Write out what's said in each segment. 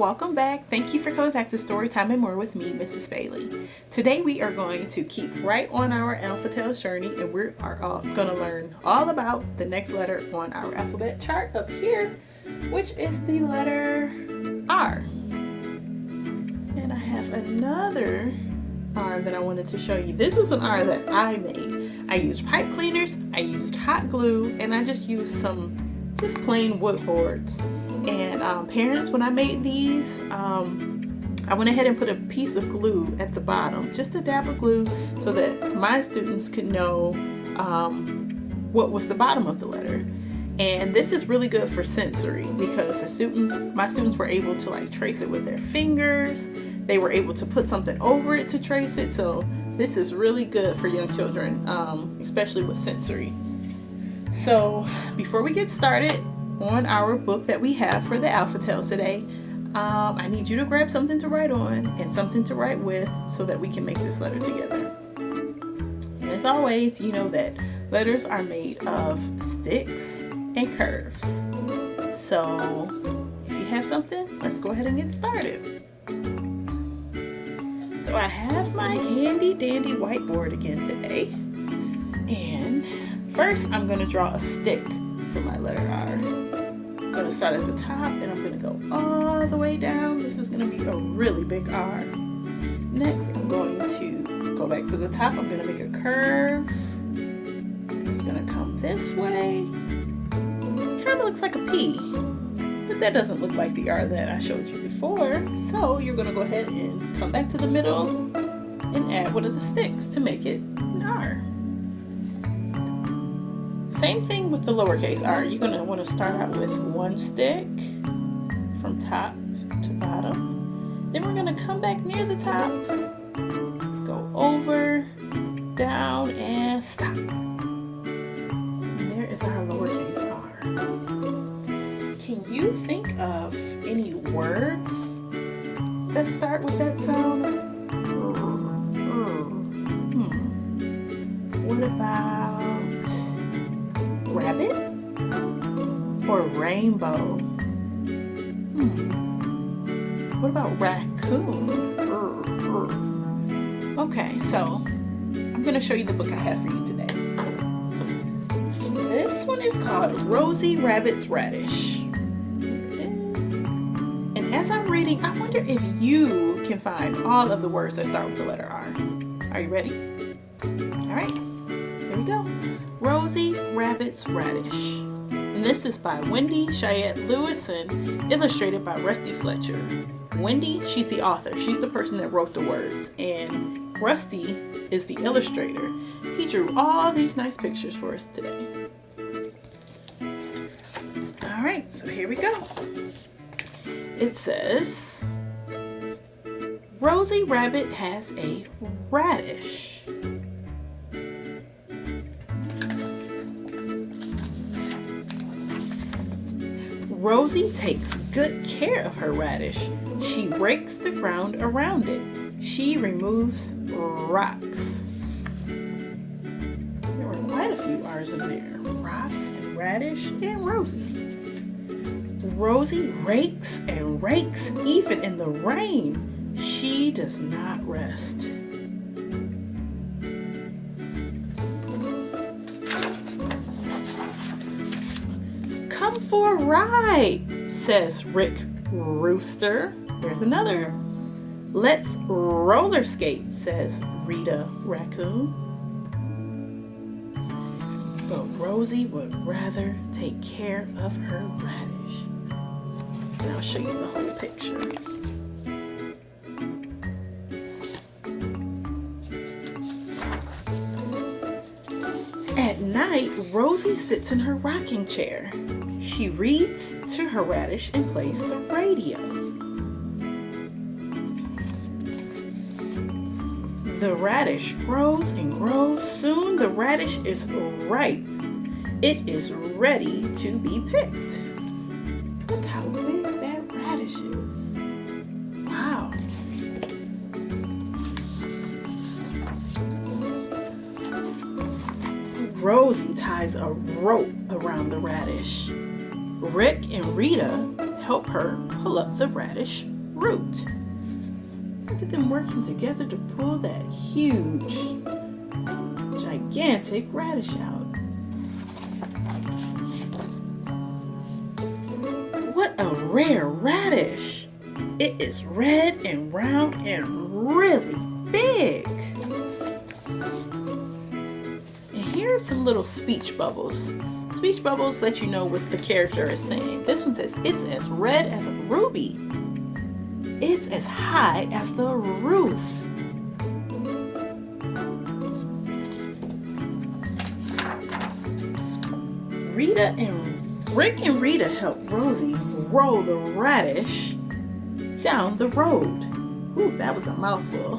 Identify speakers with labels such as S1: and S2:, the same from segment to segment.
S1: welcome back. Thank you for coming back to Storytime and More with me, Mrs. Bailey. Today we are going to keep right on our AlphaTales journey, and we are going to learn all about the next letter on our alphabet chart up here, which is the letter R. And I have another R that I wanted to show you. This is an R that I made. I used pipe cleaners, I used hot glue, and I just used some just plain wood boards. And parents, when I made these, I went ahead and put a piece of glue at the bottom, just a dab of glue, so that my students could know what was the bottom of the letter. And this is really good for sensory because my students were able to like trace it with their fingers. They were able to put something over it to trace it. So this is really good for young children, especially with sensory. So before we get started on our book that we have for the AlphaTales today, I need you to grab something to write on and something to write with so that we can make this letter together. And as always, you know that letters are made of sticks and curves. So if you have something, let's go ahead and get started. So I have my handy dandy whiteboard again today. And first I'm going to draw a stick for my letter R. I'm going to start at the top and I'm going to go all the way down. This is going to be a really big R. Next, I'm going to go back to the top. I'm going to make a curve. It's going to come this way. Kind of looks like a P, but that doesn't look like the R that I showed you before. So you're going to go ahead and come back to the middle and add one of the sticks to make it an R. Same thing with the lowercase r. You're going to want to start out with one stick from top to bottom. Then we're going to come back near the top, go over, down, and stop. And there is our lowercase r. Can you think of any words that start with that sound? What about rabbit or rainbow? What about raccoon? Okay, so I'm going to show you the book I have for you today. This one is called Rosie Rabbit's Radish. Here it is. And as I'm reading, I wonder if you can find all of the words that start with the letter R. Are you ready? All right, here we go. Rosie Rabbit's Radish. And this is by Wendy Cheyette Lewis and illustrated by Rusty Fletcher. Wendy, she's the author. She's the person that wrote the words. And Rusty is the illustrator. He drew all these nice pictures for us today. All right, so here we go. It says, Rosie Rabbit has a radish. Rosie takes good care of her radish. She rakes the ground around it. She removes rocks. There were quite a few R's in there. Rocks and radish and Rosie. Rosie rakes and rakes even in the rain. She does not rest. Come for a ride, says Rick Rooster. There's another. Let's roller skate, says Rita Raccoon. But Rosie would rather take care of her radish. And I'll show you the whole picture. At night, Rosie sits in her rocking chair. She reads to her radish and plays the radio. The radish grows and grows. Soon the radish is ripe. It is ready to be picked. Look how big that radish is. Wow. Rosie ties a rope around the radish. Rick and Rita help her pull up the radish root. Look at them working together to pull that huge, gigantic radish out. What a rare radish! It is red and round and really big. And here are some little speech bubbles. Speech bubbles let you know what the character is saying. This one says, it's as red as a ruby. It's as high as the roof. Rick and Rita help Rosie roll the radish down the road. Ooh, that was a mouthful.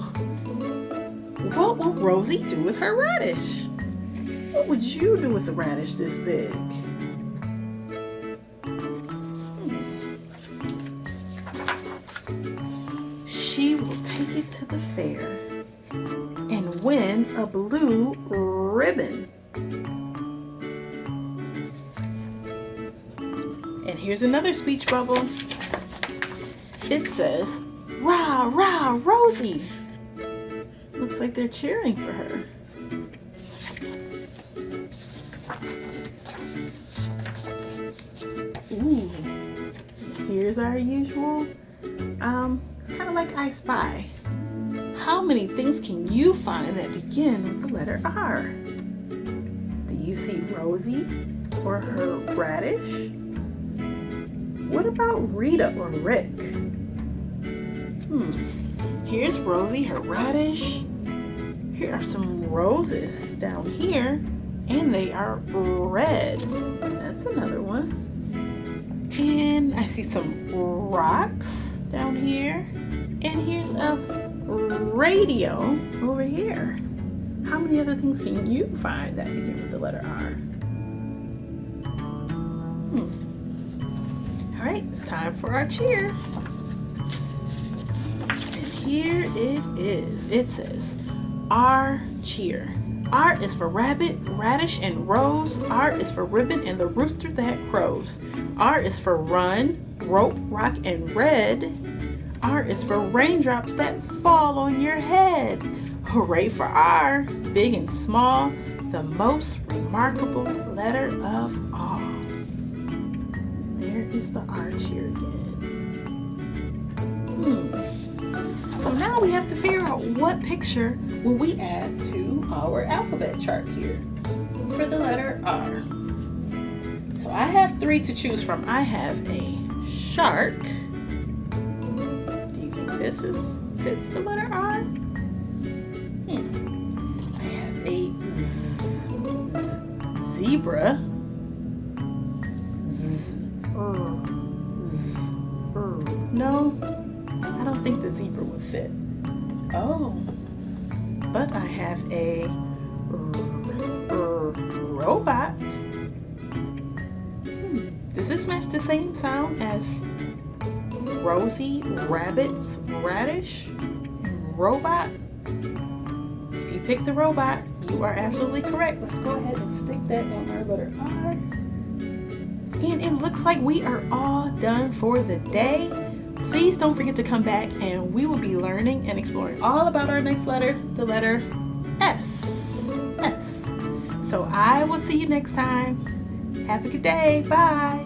S1: What will Rosie do with her radish? What would you do with a radish this big? She will take it to the fair and win a blue ribbon. And here's another speech bubble. It says, "Rah, rah, Rosie." Looks like they're cheering for her. Ooh, here's our usual, it's kind of like I Spy. How many things can you find that begin with the letter R? Do you see Rosie or her radish? What about Rita or Rick? Here's Rosie, her radish. Here are some roses down here, and they are red. That's another one. And I see some rocks down here. And here's a radio over here. How many other things can you find that begin with the letter R? All right, it's time for our cheer. And here it is. It says, R cheer. R is for rabbit, radish, and rose. R is for ribbon and the rooster that crows. R is for run, rope, rock, and red. R is for raindrops that fall on your head. Hooray for R, big and small, the most remarkable letter of all. There is the R cheer again. So now we have to figure out what picture will we add to our alphabet chart here for the letter R. So I have 3 to choose from. I have a shark. Do you think this fits the letter R? I have a zebra. No, I don't think the zebra would fit. Oh, but I have a robot. Does this match the same sound as Rosie, rabbits, radish, and robot? If you pick the robot, you are absolutely correct. Let's go ahead and stick that on our letter R. And it looks like we are all done for the day. Please don't forget to come back and we will be learning and exploring all about our next letter, the letter S. S. So I will see you next time. Have a good day. Bye.